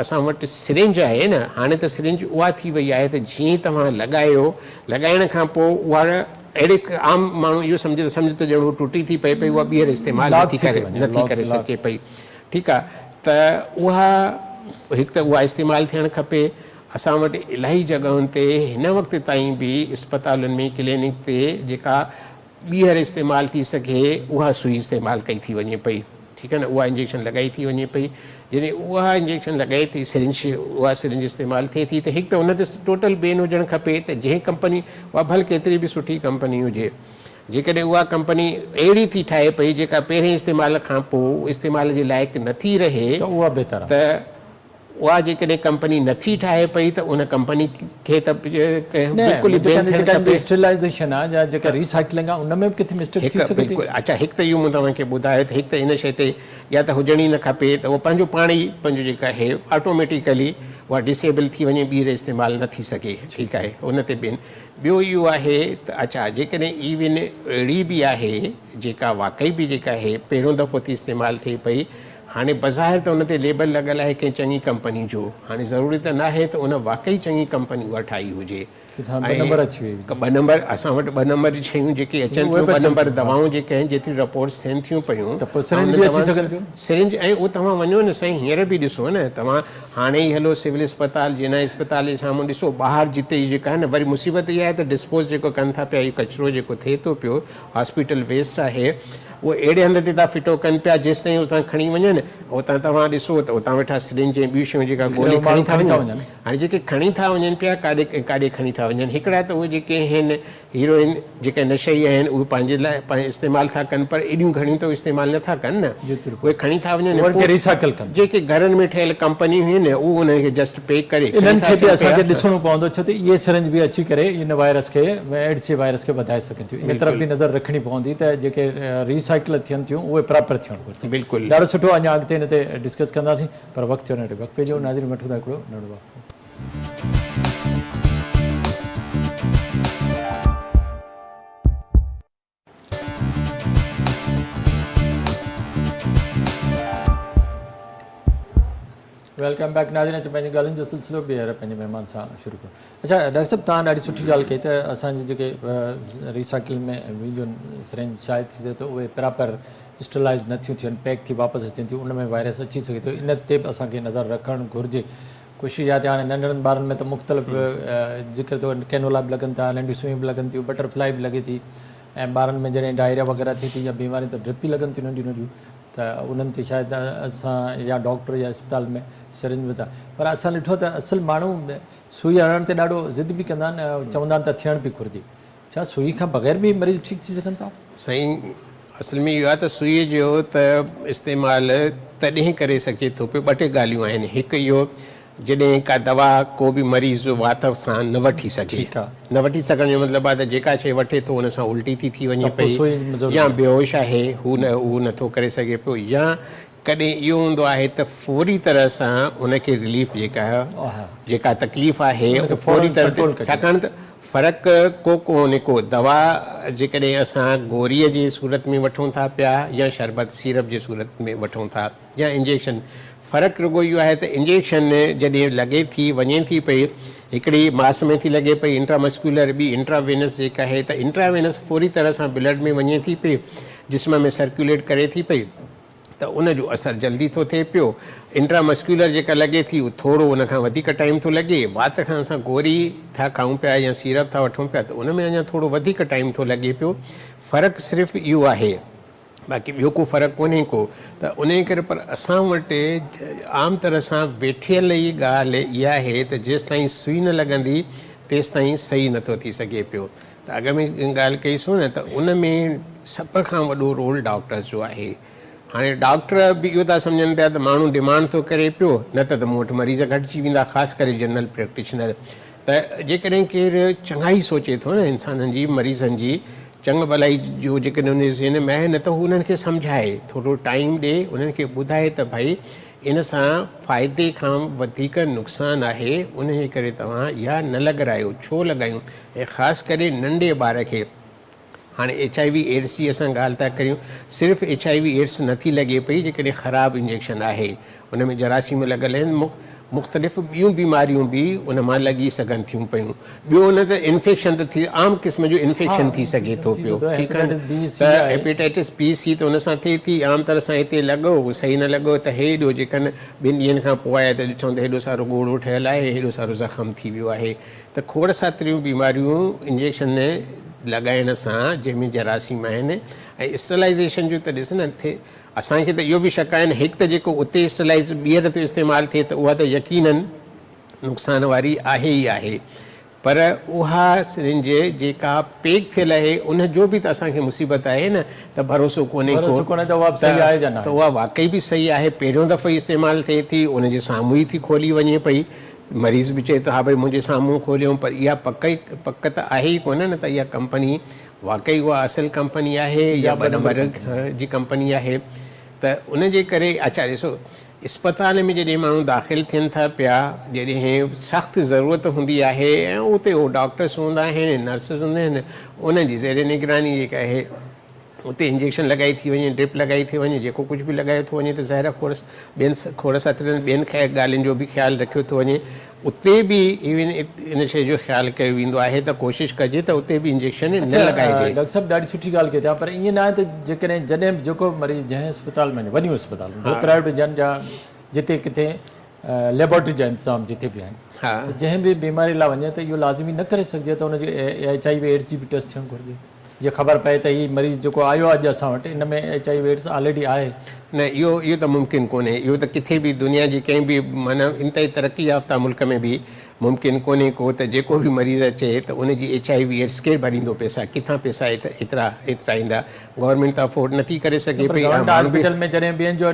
Speaker 2: असां वटि सिरिंज आहे न, हाणे त सिरिंज उहा थी वई आहे त जीअं तव्हां लॻायो, लॻाइण खां पोइ उहा अहिड़े आम माण्हू इहो सम्झे त ॼण टुटी थी पए पई, उहा ॿीहर इस्तेमालु नथी करे सघे पई। ठीकु आहे, त उहा हिकु त उहा इस्तेमालु थियणु खपे। असां वटि इलाही जॻहुनि ते हिन वक़्त ताईं बि इस्पतालुनि में क्लिनिक ते जेका ॿीहर इस्तेमालु थी सघे उहा सुई इस्तेमालु कई थी वञे पई। ठीकु आहे न, उहा इंजेक्शन लॻाई थी वञे पई। जॾहिं उहा इंजेक्शन लॻाए थी उहा सिरिंज इस्तेमालु थिए थी त हिकु त उन ते टोटल बैन हुजणु खपे त जंहिं कंपनी उहा भले केतिरी बि सुठी कंपनी हुजे, जेकॾहिं उहा कंपनी अहिड़ी थी ठाहे पई जेका पहिरें इस्तेमाल खां पोइ इस्तेमाल जे लाइक़ु नथी रहे
Speaker 1: त उहा बहितर
Speaker 2: त उहा जेकॾहिं कंपनी नथी ठाहे पई त उन कंपनी खे त बिल्कुलु
Speaker 1: स्टरलाइज़ेशन आहे या जेका रिसाइक्लिंग आहे उन में बि किथे मिस्टेक थी सघे थी।
Speaker 2: अच्छा, हिकु त इहो मूं तव्हांखे ॿुधायो त हिकु त इन शइ ते या त हुजणी न खपे त उहो पंहिंजो पाण ई पंहिंजो जेका आहे ऑटोमेटिकली उहा डिसेबल थी वञे, ॿीहर इस्तेमालु न थी सघे। ठीकु आहे, उन ते ॿियो इहो आहे त अच्छा जेकॾहिं इवन अहिड़ी बि आहे जेका वाक़ई बि जेका आहे पहिरियों दफ़ो थी इस्तेमालु थिए पई, हाणे बज़ाहिर त उन ते लेबल लॻल आहे कंहिं चङी कंपनी जो, हाणे ज़रूरी त न आहे त उन वाक़ई चङी कंपनी उहा ठाही हुजे। ॿ नंबर असां वटि 2 नंबर जी शयूं जेके अचनि थियूं, 2 नंबर दवाऊं जेके आहिनि जेतिरी रिपोर्ट्स थियनि थियूं पियूं सिरिंज, ऐं उहो तव्हां वञो न साईं, हींअर बि ॾिसो न तव्हां, हाणे ई हलो सिविल अस्पताल जिना अस्पताल जे साम्हूं ॾिसो ॿाहिरि जिते जेका आहे न, वरी मुसीबत इहा आहे त डिस्पोज जेको कनि था पिया, इहो कचिरो जेको थिए थो पियो हॉस्पिटल वेस्ट आहे, उहो अहिड़े हंध ते था फिटो कनि पिया जेसि ताईं उतां खणी वञनि, उतां तव्हां ॾिसो त उतां वेठा सिरिंज ऐं ॿियूं शयूं जेका गोली खणी था वञनि। हाणे जेके खणी था वञनि पिया काॾे खणी था वञनि, हिकिड़ा त उहे जेके आहिनि हीरोइन जेके नशई आहिनि उहे पंहिंजे लाइ इस्तेमालु था कनि, पर एॾियूं घणियूं त इस्तेमालु नथा कनि न, उहे खणी था वञनि।
Speaker 1: रिसाइकल कनि
Speaker 2: जेके घरनि में ठहियल कंपनियूं आहिनि उहे उनखे जस्ट पे करे
Speaker 1: इन्हनि खे बि असांखे ॾिसणो पवंदो, छो त इहे सिरिंज बि अची करे इन वायरस खे, एड्स जे वायरस खे वधाए सघनि थियूं। इन तरफ़ बि नज़र रखणी पवंदी त जेके रिसाइकल थियनि थियूं उहे प्रॉपर थियणु घुरिजे।
Speaker 2: बिल्कुलु
Speaker 1: ॾाढो सुठो, अञा अॻिते हिन ते डिस्कस कंदासीं, पर वक़्तु थियो नंढे वक़्तु जो नाज़रीन वठूं था हिकिड़ो नंढो वक़्तु। वेलकम बैक नाज़रीन, पंहिंजी ॻाल्हियुनि जो सिलसिलो ॿीहर पंहिंजे महिमान सां शुरू कयूं। अच्छा डॉक्टर साहिबु, तव्हां ॾाढी सुठी ॻाल्हि कई त असांजी जेके रिसाइकिल में वेंदियूं सिरिंज शायदि थी सघे त उहे प्रॉपर स्टरलाइज़ नथियूं थियनि, पैक थी वापसि अचनि थियूं, उन में वायरस अची सघे थो। इन ते बि असांखे नज़र रखणु घुरिजे। कोशिशि इहा थिए, हाणे नंढड़नि ॿारनि में त मुख़्तलिफ़ ज़िक्र थो, कैनोला बि लॻनि था, नंढियूं सुयूं बि लॻनि थियूं, बटरफ्लाई बि लॻे थी, ऐं ॿारनि में जॾहिं डायरिया वग़ैरह थिए थी या बीमारियूं त ड्रिप बि लॻनि थियूं नंढियूं नंढियूं, त उन्हनि ते शायदि असां या डॉक्टर या अस्पताल में सिरिंज विधा। पर असां ॾिठो त असुलु माण्हू सुई हणण ते ॾाढो ज़िद बि कंदा आहिनि, चवंदा आहिनि त थियण बि घुरिजे। छा सुई खां बग़ैर बि मरीज़ ठीकु थी सघनि था?
Speaker 2: साईं असल में इहो आहे त सुईअ जो त इस्तेमालु तॾहिं करे सघे थो पियो। 2 टे ॻाल्हियूं आहिनि। हिकु इहो, जॾहिं का दवा को बि मरीज़ जो वात सां न वठी सघे, न वठी सघण जो मतिलबु आहे त जेका शइ वठे थो उन सां उल्टी थी वञे पई, या बेहोश आहे हू नथो करे सघे पियो, या कॾहिं इहो हूंदो आहे त फौरी तरह सां उनखे रिलीफ जेका तकलीफ़ आहे फौरी तरह, छाकाणि त फ़र्क़ु कोन्हे को दवा जेकॾहिं असां गोरीअ जे सूरत में वठूं था पिया या शरबत सीरप जे सूरत में वठूं था या इंजेक्शन, फ़र्क़ु रुॻो इहो आहे त इंजेक्शन जॾहिं लॻे थी वञे थी पई, हिकिड़ी मास में थी लॻे पई इंट्रामस्कुलर, ॿी इंट्रावेनस जेका आहे, त इंट्रावेनस फौरी तरह सां ब्लड में वञे थी पई, जिस्म में सर्कुलेट करे थी पई, त उनजो असरु जल्दी थो थिए पियो। इंट्रामस्कुलर जेका लॻे थी उहो थोरो उन खां वधीक टाइम थो लॻे। वात खां असां गोरी था खाऊं पिया या सीरप था वठूं पिया त उन में अञा थोरो वधीक टाइम थो लॻे पियो। फ़र्क़ु सिर्फ़ु इहो आहे, बाक़ी ॿियो को फ़र्क़ु कोन्हे को। त उन करे पर असां वटि आम तरह सां वेठियल ई ॻाल्हि इहा आहे त जेसि ताईं सुई न लॻंदी तेसि ताईं सही नथो थी सघे पियो। त त अॻ में ॻाल्हि कईसूं न त उन में सभ खां वॾो रोल डॉक्टर्स जो आहे। हाणे डॉक्टर बि इहो था सम्झनि पिया त माण्हू डिमांड थो करे पियो, न त मूं वटि मरीज़ घटिजी वेंदा, ख़ासि करे जनरल प्रैक्टिशनर। त जेकॾहिं केरु चङाई सोचे थो न इंसाननि जी, मरीज़नि जी चङ भलाई जो जेकॾहिं उन ज़हन में आहे न, त हू उन्हनि खे सम्झाए, थोरो टाइम ॾिए, उन्हनि खे ॿुधाए त भई इन सां फ़ाइदे खां वधीक नुक़सानु आहे, उन जे करे तव्हां इहा न लॻारायो। छो लॻायूं? ऐं ख़ासि करे नंढे ॿार खे। हाणे HIV एड्स जी असां ॻाल्हि था करियूं, सिर्फ़ु HIV एड्स नथी लॻे पई जेकॾहिं ख़राबु इंजेक्शन आहे, उन में जरासीम लॻल आहिनि, मुख़्तलिफ़ ॿियूं बीमारियूं बि उन मां लॻी सघनि थियूं पियूं। ॿियो न त इन्फेक्शन त थी, आम क़िस्म जो इन्फेक्शन थी सघे थो पियो, ठीकु आहे। त हेपेटाइटिस B, C त उन सां थिए थी, आम तरह सां हिते लॻो, सही न लॻो त हेॾो जेकॾहिं 2 ॾींहंनि खां पोइ आहे त ॾिठो त हेॾो सारो ॻोड़ो ठहियलु आहे, हेॾो सारो ज़ख़म थी वियो आहे। त खोड़ सातिरियूं बीमारियूं इंजेक्शन लॻाइण सां, जंहिंमें जरासीम आहिनि। ऐं स्टरलाइज़ेशन जो त ॾिस न थिए, असांखे त इहो बि शक आहे, हिकु त जेको उते स्टरलाइज़ ॿीहर त इस्तेमालु थिए त उहा त यकीनन नुक़सान वारी आहे ई आहे, पर उहा सिरिंज जेका पैक थियल आहे उन जो बि त असांखे मुसीबत आहे न, त भरोसो कोन्हे को त उहा वाक़ई बि सही आहे। पहिरियों दफ़ो इस्तेमालु थिए थी, उन जे साम्हूं ई थी खोली वञे पई, मरीज़ बि चए थो हा भई मुंहिंजे साम्हूं खोलियऊं, पर इहा पक त आहे ई कोन न त इहा कंपनी वाक़ई उहा असुल कंपनी आहे या 2 नंबर जी कंपनी आहे। त उन जे करे अच्छा ॾिसो, इस्पताल में जॾहिं माण्हू दाख़िल थियनि था पिया, जॾहिं सख़्तु ज़रूरत हूंदी आहे, ऐं उते उहे डॉक्टर्स हूंदा आहिनि, नर्सिस हूंदा आहिनि, उन जी ज़ेर निगरानी जेका आहे उते इंजेक्शन लॻाई थी वञे, ड्रिप लॻाई थी वञे, जेको कुझु बि लॻायो थो वञे, त ज़ाहिर खोड़ साथियुनि ॿियनि ॻाल्हियुनि जो बि ख़्यालु रखियो थो वञे। उते बि इवन इन शइ जो ख़्यालु कयो वेंदो आहे त कोशिशि कजे त उते बि इंजेक्शन न लॻाइजे।
Speaker 1: डॉक्टर साहब ॾाढी सुठी ॻाल्हि कई था, पर ईअं न आहे त जेकॾहिं जॾहिं जेको मरीज़ जंहिं अस्पताल में वञूं, अस्पताल प्राइवेट हुजनि या जिते किथे लेबोरेटरी जा इंतज़ाम जिते बि आहिनि, जंहिं बि बीमारी लाइ वञे त इहो लाज़मी न करे सघिजे त हुनजी HIV एड्स जी बि टेस्ट थियणु घुरिजे, जीअं ख़बर पए त हीउ मरीज़ जेको आयो आहे अॼु असां वटि, इन में HIV एड्स ऑलरेडी आहे।
Speaker 2: न, इहो त मुमकिन कोन्हे। इहो त किथे बि दुनिया जी कंहिं बि माना इंतई तरक़ी याफ़्ता मुल्क में बि मुमकिन कोन्हे को त जेको बि मरीज़ अचे त उनजी HIV एड्स केरु भरींदो पैसा, किथां पैसा एतिरा ईंदा? गवर्नमेंट त अफोर्ड नथी करे सघे पई।
Speaker 1: हॉस्पिटल में जॾहिं ॿियनि जो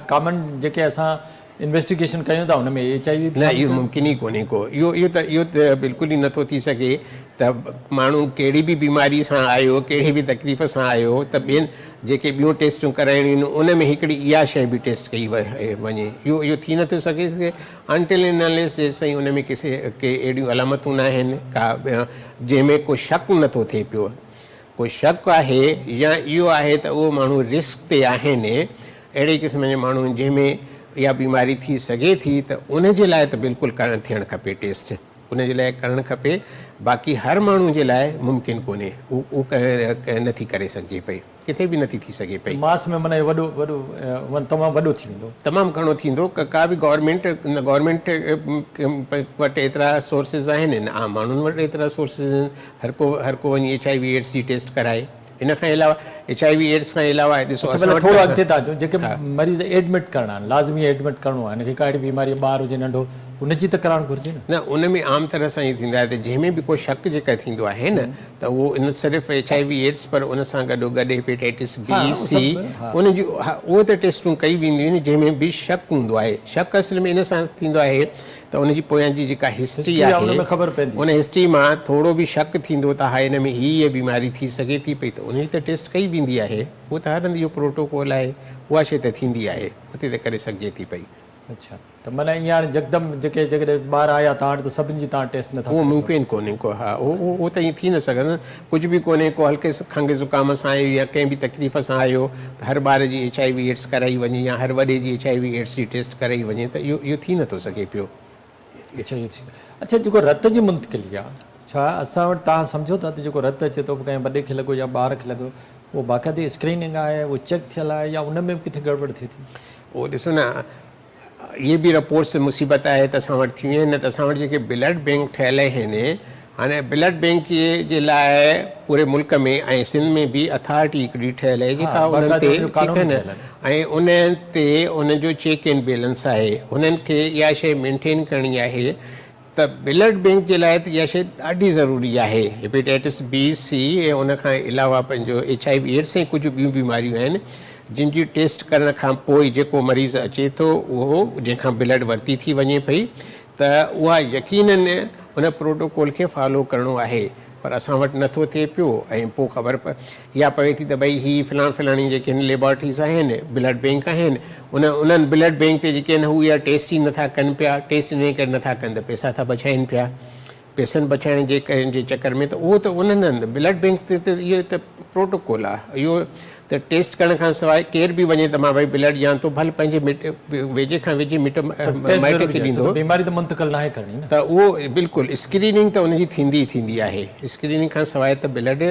Speaker 1: कॉमन जेके असां इन्वेस्टिगेशन कयूं था उन में HIV
Speaker 2: न, इहो मुमकिन ई कोन्हे को। इहो त बिल्कुलु ई नथो थी सघे त माण्हू कहिड़ी बि बीमारी सां आयो, कहिड़ी बि तकलीफ़ सां आयो, त ॿियनि जेके ॿियूं टेस्टूं कराइणियूं आहिनि उन में हिकिड़ी इहा शइ बि टेस्ट कई वञे। इहो थी नथो सघे अनटिल एंड अनलेस जेसिताईं उन में के अहिड़ियूं अलामतूं न आहिनि का जंहिंमें को शक नथो थिए पियो। कोई शक आहे या इहो आहे त उहो माण्हू रिस्क ते आहिनि, अहिड़े क़िस्म जे माण्हू जंहिंमें इहा बीमारी थी सघे थी, त उन जे लाइ त बिल्कुलु थियणु खपे टेस्ट, उन जे लाइ करणु खपे। बाक़ी हर माण्हू जे लाइ मुमकिन कोन्हे, उहो नथी करे सघिजे पई, किथे बि नथी थी सघे पई।
Speaker 1: मास में माना तमामु वॾो थी वेंदो,
Speaker 2: तमामु घणो थींदो। का बि गवर्नमेंट वटि एतिरा सोर्सिस आहिनि, न आम माण्हुनि वटि एतिरा सोर्सिस आहिनि, हर को वञी HIV एड्स जी टेस्ट कराए। इन खां अलावा HIV एड्स खां अलावा ॾिसो
Speaker 1: थोरो अॻिते था अचूं, जेके मरीज़ एडमिट करणा आहिनि, लाज़मी एडमिट करिणो आहे, हिनखे काई बीमारी ॿार हुजे नंढो, हुनजी त कराइणु घुरिजे न।
Speaker 2: उन में आम तरह सां ईअं थींदो आहे त जंहिंमें बि को शक जेका थींदो आहे न, त उहो न सिर्फ़ु HIV एड्स पर उन सां गॾोगॾु हेपेटाइटिस B, C उन जूं उहे त टेस्टूं कई वेंदियूं आहिनि जंहिंमें बि शक हूंदो आहे। शक असल में इन सां थींदो आहे त उनजी पोयां जी जेका हिस्ट्री आहे, उन हिस्ट्री मां थोरो बि शक थींदो त हा हिन में हीअ बीमारी थी सघे थी पई, त उन जी त टेस्ट कई वेंदी आहे। उहो त हर हंधि इहो प्रोटोकॉल आहे, उहा शइ त थींदी आहे, उते त करे सघिजे थी पई।
Speaker 1: अच्छा, त माना ईअं हाणे यकदमि जेकॾहिं ॿार आया तव्हां वटि त सभिनी जी तव्हां टेस्ट नथा?
Speaker 2: उहो मुमकिन कोन्हे को। हा, उहो त ईअं थी न सघंदो, कुझु बि कोन्हे को हल्के खंघि ज़ुकाम सां आयो या कंहिं बि तकलीफ़ सां आयो त हर ॿार जी HIV एड्स कराई वञे या हर वॾे जी HIV एड्स जी टेस्ट कराई वञे, त इहो थी नथो सघे पियो।
Speaker 1: अच्छा, जेको रत जी मुंतकिली आहे, छा असां वटि तव्हां सम्झो था त जेको रत अचे थो कंहिं वॾे खे लॻो या ॿार खे लॻो, उहो बाक़ाइदे स्क्रीनिंग आहे, उहो चेक थियल आहे या उन में बि किथे गड़बड़ थिए थी?
Speaker 2: उहो ॾिसो न, इहे बि रिपोर्ट्स मुसीबत आहे त असां वटि थियूं आहिनि, न त असां वटि जेके ब्लड बैंक ठहियल आहिनि, हाणे ब्लड बैंक जे लाइ पूरे मुल्क में ऐं सिंध में बि अथॉरिटी हिकिड़ी ठहियल आहे जेका उन्हनि ते ठीकु आहे न, ऐं उन ते उनजो चेक एंड बैलेंस आहे। उन्हनि खे इहा शइ मेंटेन करणी आहे त ब्लड बैंक जे लाइ त इहा शइ ॾाढी ज़रूरी आहे। हेपेटाइटिस बी सी ऐं उन खां अलावा पंहिंजो HIV एड्स ऐं कुझु ॿियूं बीमारियूं आहिनि जिन जी टेस्ट करण खां पोइ जेको मरीज़ अचे थो उहो जंहिंखां ब्लड वरिती थी वञे पई त उहा यकीनन उन प्रोटोकॉल खे फॉलो करिणो आहे। पर असां वटि नथो थिए पियो ऐं पोइ ख़बर इहा पवे थी त भई हीअ फलाणी जेके आहिनि लेबॉरेटरीज़ आहिनि ब्लड बैंक आहिनि उन्हनि ब्लड बैंक ते जेके आहिनि हू इहा टेस्ट ई नथा कनि पिया। टेस्ट इन करे नथा कनि त पैसा था बचाइनि पिया। पैसनि बचाइण जे चकर में त उहो त उन्हनि हंधि ब्लड बैंक ते त इहो त प्रोटोकॉल आहे। इहो त टेस्ट करण खां सवाइ केर बि वञे त मां भई ब्लड ॾियां थो भले पंहिंजे वेझे खां वेझे मिट माइट खे ॾींदो
Speaker 1: बीमारी त मुंतक़िल नाहे करणी न।
Speaker 2: त उहो बिल्कुलु स्क्रीनिंग त उनजी थींदी आहे। स्क्रीनिंग खां सवाइ त ब्लड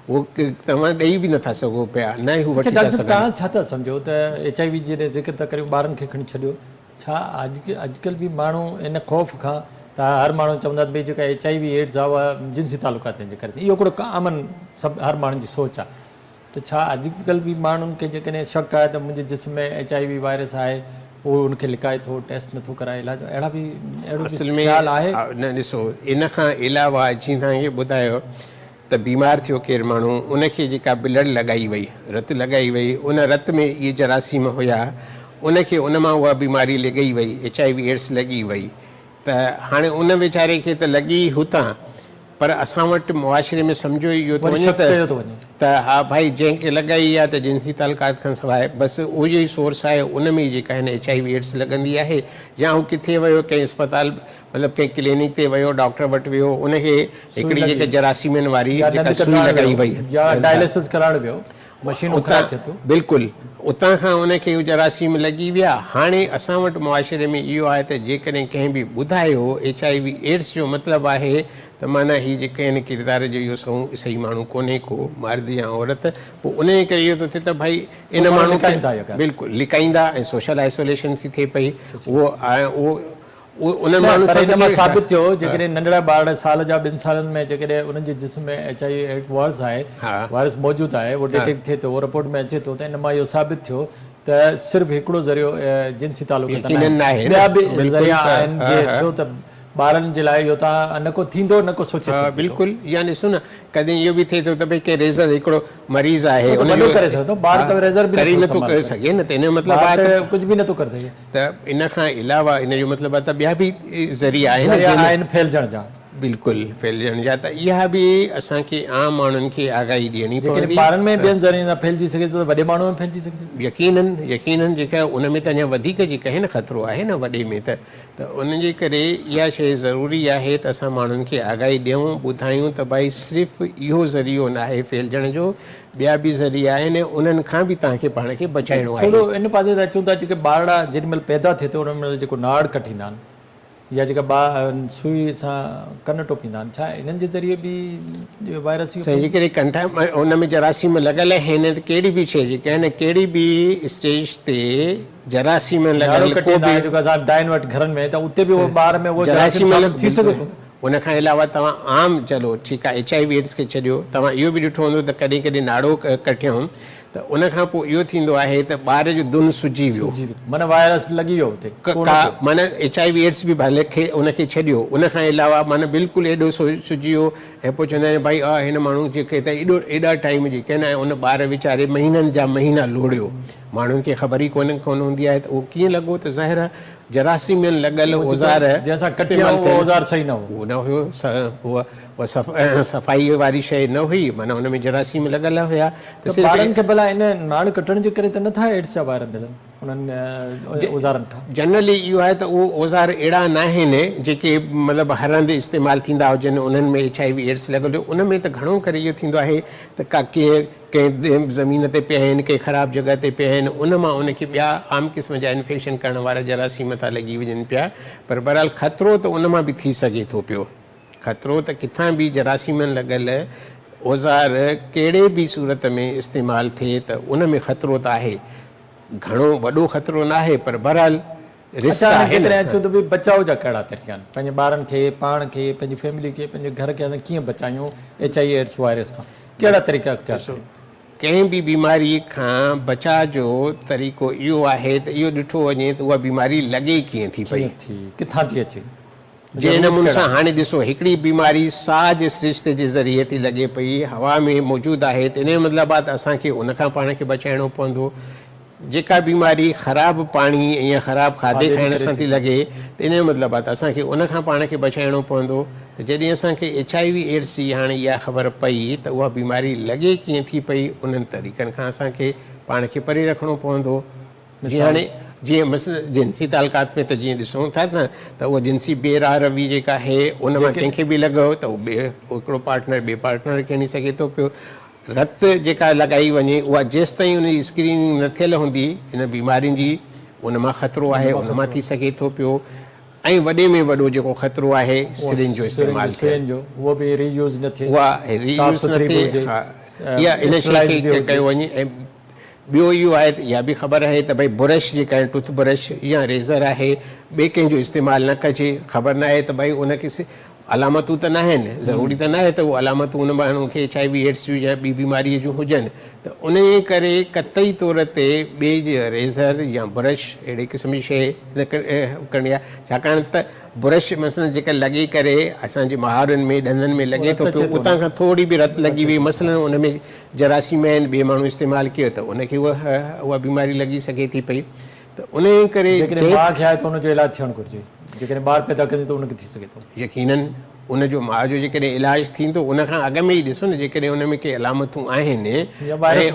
Speaker 2: उहो तव्हां ॾेई बि नथा सघो पिया न ई हू वठी था सघो।
Speaker 1: तव्हां छा था सम्झो त HIV जॾहिं ज़िक्र था करियो ॿारनि खे खणी छॾियो छा अॼुकल्ह बि माण्हू इन ख़ौफ़ खां त हर माण्हू चवंदा भई जेका HIV एड्स आहे उहा जिन्सी तालुकातनि जे करे इहो हिकिड़ो आमन सभु हर माण्हुनि जी सोच आहे त छा अॼुकल्ह बि माण्हुनि खे जेकॾहिं शक आहे त मुंहिंजे जिस्म में HIV वायरस आहे उहो उनखे लिकाए थो टेस्ट नथो कराए इलाज अहिड़ा बि
Speaker 2: असल में आहे न। ॾिसो इन खां अलावा जीअं तव्हां इहे ॿुधायो त बीमार थियो केरु माण्हू उनखे जेका ब्लड लॻाई वई रत लॻाई वई उन रत में इहे जरासीम हुया उनखे उन मां उहा बीमारी लॻी वई HIV एड्स लॻी वई त हाणे उन वीचारे खे त लॻी हुतां पर असां वटि मुआशिरे में सम्झो इहो थो वञे त हा भाई जंहिंखे लॻाई आहे त जिन्सी तालुकात खां सवाइ बसि उहो ई सोर्स आहे उन में जेका आहिनि HIV एड्स लॻंदी आहे या हू किथे वियो कंहिं अस्पताल मतिलबु कंहिं क्लिनिक ते वियो डॉक्टर वटि वियो उनखे हिकिड़ी जेका जरासीमनि वारी जेका सुई लॻाई वई
Speaker 1: डायलिसिस कराइण वियो मशीन
Speaker 2: बिल्कुलु उतां खां उनखे जरासीम लॻी विया। हाणे असां वटि मुआशिरे में इहो आहे त जेकॾहिं कंहिं बि ॿुधायो HIV एड्स जो मतिलबु आहे त माना हीअ जेके आहिनि किरदार जो इहो सही माण्हू कोन्हे को मर्द या औरत पोइ उन जे करे इहो थो थिए त भई इन माण्हू खे बिल्कुलु लिकाईंदा ऐं सोशल आइसोलेशन थी थिए पई उहो उन्हनि माण्हुनि सां
Speaker 1: साबित थियो जेकॾहिं नंढड़ा ॿार साल जा 2 सालनि में जेकॾहिं उन्हनि जे जिस्म में HIV वायरस आहे वायरस मौजूदु आहे उहो डिटेक्ट थिए थो उहो रिपोर्ट में अचे थो त इन मां इहो साबित थियो त सिर्फ़ु हिकिड़ो ज़रियो जिन्सी तालुक़ात ॿिया बि ज़रिया आहिनि छो त ॿारनि जे लाइ इहो तव्हां न को थींदो न को सोचे
Speaker 2: बिल्कुलु या ॾिसो न कॾहिं इहो बि थिए थो त भई के रेज़र हिकिड़ो मरीज़ आहे
Speaker 1: करे सघंदो ॿार त रेज़र बि
Speaker 2: करे नथो करे सघे न त इन जो मतिलबु आहे
Speaker 1: कुझु बि नथो करे सघे
Speaker 2: त इन खां अलावा इन जो मतिलबु आहे त ॿिया बि ज़रिया आहिनि
Speaker 1: फैलजण जा
Speaker 2: बिल्कुलु फैलजण जा त इहा बि असांखे आम माण्हुनि खे आगाही ॾियणी पवंदी।
Speaker 1: ॿारनि में ॿियनि ज़रिए सां फैलिजी सघे थो त वॾे माण्हू में फैलिजी सघे
Speaker 2: यकीनन जेका उन में त अञा वधीक जेका आहे न ख़तरो आहे न वॾे में त उन जे करे इहा शइ ज़रूरी आहे त असां माण्हुनि खे आगाही ॾियूं ॿुधायूं त भई सिर्फ़ु इहो ज़रियो न आहे फैलजण जो ॿिया बि ज़रिया आहिनि उन्हनि खां बि तव्हांखे पाण खे बचाइणो आहे।
Speaker 1: थोरो इन पासे त अचूं था जेके ॿार जेॾीमहिल पैदा थिए थो उन महिल जेको नाड़ कटींदा आहिनि या जेका सुई सां कन टोपींदा आहिनि छा इन्हनि जे ज़रिए बि वायरस
Speaker 2: जेकॾहिं कंठा उन में जरासीम लॻल आहिनि त कहिड़ी बि शइ जेके आहिनि कहिड़ी बि स्टेज ते जरासीम लॻल
Speaker 1: जेको असां डाइन वटि घरनि में त उते बि उहो ॿार में उहो जरासीम थी सघे थो।
Speaker 2: उन खां अलावा तव्हां आम चलो ठीकु आहे HIV एड्स खे छॾियो तव्हां इहो बि ॾिठो हूंदो त कॾहिं कॾहिं नाड़ो कटियऊं त उन खां पोइ इहो थींदो आहे त ॿार जो दुन सुजी वियो
Speaker 1: माना वायरस लॻी वियो हुते
Speaker 2: माना HIV एड्स बि भले खे उनखे छॾियो उन खां अलावा माना बिल्कुलु एॾो सुजी वियो ऐं पोइ चवंदा आहिनि भाई हिन माण्हू जेके त एॾा टाइम जेके आहिनि उन ॿार वीचारे महीननि जा महीना लोड़ियो माण्हुनि खे ख़बर ई कोन हूंदी आहे त उहो कीअं लॻो त ज़ाहिर जरासीमनि लॻल औज़ार
Speaker 1: सही न
Speaker 2: उहो न हुयो उहा सफ़ाई वारी शइ न हुई माना हुन में जरासीम लॻल हुया
Speaker 1: त ॿारनि खे भला इन नाड़ कटण जे करे त नथा एड्स जा वायर मिलनि उन्हनि औज़ारनि खां
Speaker 2: जनरली इहो आहे त उहो औज़ार अहिड़ा न आहिनि जेके मतिलबु हर हंधि इस्तेमालु थींदा हुजनि उन्हनि में HIV एड्स लॻल हुयो उन में त घणो करे इहो थींदो आहे त कंहिं ज़मीन ते पिया आहिनि कंहिं ख़राबु जॻह ते पिया आहिनि उन मां उनखे ॿिया आम क़िस्म जा इन्फेक्शन करण वारा जरासीम था लॻी वञनि पिया पर बहरहाल ख़तरो त उन मां बि थी सघे थो पियो ख़तरो त किथां बि जरासीमनि लॻल औज़ार कहिड़े बि सूरत में इस्तेमालु थिए त उन में ख़तरो त आहे घणो वॾो ख़तरो न आहे पर बहरहाल
Speaker 1: अचो त भई बचाव जा कहिड़ा तरीक़ा आहिनि पंहिंजे ॿारनि खे पाण खे पंहिंजी फैमिली खे पंहिंजे घर खे कीअं बचायूं HIV एड्स वायरस खां कहिड़ा तरीक़ा
Speaker 2: कंहिं बि बीमारी खां बचाव जो तरीक़ो इहो आहे त इहो ॾिठो वञे त उहा बीमारी लॻे कीअं थी पई
Speaker 1: किथां थी अचे
Speaker 2: जंहिं नमूने सां हाणे ॾिसो हिकिड़ी बीमारी साह जे सिरिश्ते जे ज़रिए थी लॻे पई, हवा में मौजूदु आहे, त इन जो मतिलबु आहे त असांखे उनखां पाण खे बचाइणो पवंदो। जेका बीमारी ख़राबु पाणी या ख़राबु खाधे खाइण सां थी लॻे, त इन जो मतिलबु आहे त असांखे उनखां पाण खे बचाइणो पवंदो। त जॾहिं असांखे HIV एड्स जी हाणे इहा ख़बर पई त उहा बीमारी लॻे कीअं थी पई, उन्हनि तरीक़नि खां असांखे पाण खे परे रखिणो पवंदो। जीअं हाणे जीअं जिनसी तालुकात में त जीअं ॾिसूं था न, त उहा जिनसी बेरारवी जेका आहे उन मां कंहिंखे बि लॻो त हिकिड़ो पार्टनर ॿिए पार्टनर खे हणी सघे थो पियो। रत जेका लॻाई वञे उहा जेसि ताईं उनजी स्क्रीनिंग न थियल हूंदी इन बीमारियुनि जी, उन मां ख़तरो आहे, उन मां थी सघे थो पियो। ऐं वॾे में वॾो जेको ख़तरो आहे सिरिंज जो इस्तेमालु थिए,
Speaker 1: उहा बि रीयूज़ न थिए,
Speaker 2: उहा रीयूज़ न थिए, या इन शइ खे कयो वञे। ऐं ॿियो इहो आहे त इहा बि ख़बर आहे त भई ब्रश जेका आहे टूथ ब्रश या रेज़र आहे, ॿिए कंहिंजो इस्तेमालु न कजे। ख़बर न आहे त भई उनखे अलामतूं त न आहिनि, ज़रूरी त न आहे त उहे अलामतूं उन माण्हू खे HIV एड्स जूं या ॿी बीमारीअ जूं हुजनि। त उन करे कतई तौर ते ॿिए जे रेज़र या ब्रश अहिड़े क़िस्म जी शइ न करणी आहे, छाकाणि त ब्रश मसइलनि जेका लॻी करे असांजे महारनि में ॾंदनि में लॻे थो पियो, उतां खां थोरी बि रत लॻी वई, मसइलनि उन में जरासीम आहिनि, ॿिए माण्हू इस्तेमालु कयो त उनखे उहा बीमारी लॻी सघे थी पई। त उन करे
Speaker 1: हुनजो इलाजु थियणु घुरिजे, जेकॾहिं ॿार पैदा कंदे त उनखे थी सघे थो।
Speaker 2: यकीननि उनजो माउ जो जेकॾहिं इलाजु थींदो उनखां अॻु में ई ॾिसो न, जेकॾहिं उन में के अलामतूं आहिनि ऐं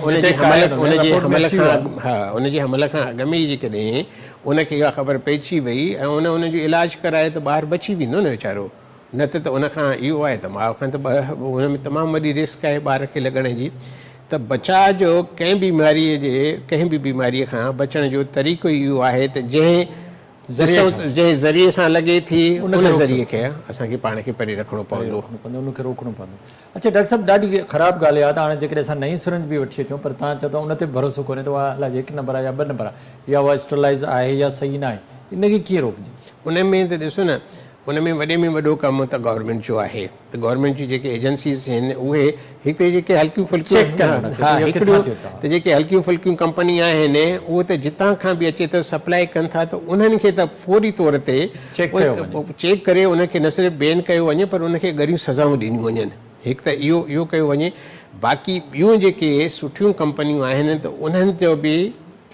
Speaker 2: उनजे हमल खां अॻु में ई जेकॾहिं उनखे इहा ख़बर पइजी वई ऐं उनजो इलाजु कराए त ॿारु बची वेंदो न वीचारो। न त उनखां इहो आहे त माउ खां त उन में तमामु वॾी रिस्क आहे ॿार खे लॻण जी। त बचाव जो कंहिं बि बीमारीअ खां बचण जो तरीक़ो इहो आहे त जंहिं ज़रिए सां लॻे थी उन ज़रिए खे असांखे पाण खे परे रखिणो पवंदो,
Speaker 1: उनखे रोकणो पवंदो। अच्छा डॉक्टर साहिबु, ॾाढी ख़राबु ॻाल्हि आहे त हाणे जेकॾहिं असां नई सिरिंज बि वठी अचूं, पर तव्हां चओ था उन ते भरोसो कोन्हे त उहा अलाए 1 नंबर आहे या 2 नंबर आहे, या उहा स्टरलाइज़ आहे या सही न आहे, इनखे कीअं रोकजे?
Speaker 2: उन में त ॾिसो न, उन में वॾे में वॾो कमु त गवर्नमेंट जो आहे। त गवर्नमेंट जी जेके एजेंसीज़ आहिनि उहे हिते जेके हल्कियूं फुल्कियूं त जेके हल्कियूं फुल्कियूं कंपनी आहिनि उहे त जितां खां बि अचे त सप्लाई कनि था, त उन्हनि खे त फौरी तौर ते चेक करे उनखे न सिर्फ़ु बैन कयो वञे पर उनखे ॻरियूं सज़ाऊं ॾिनियूं वञनि। हिकु त इहो कयो वञे। बाक़ी ॿियूं जेके सुठियूं कंपनियूं आहिनि त उन्हनि जो बि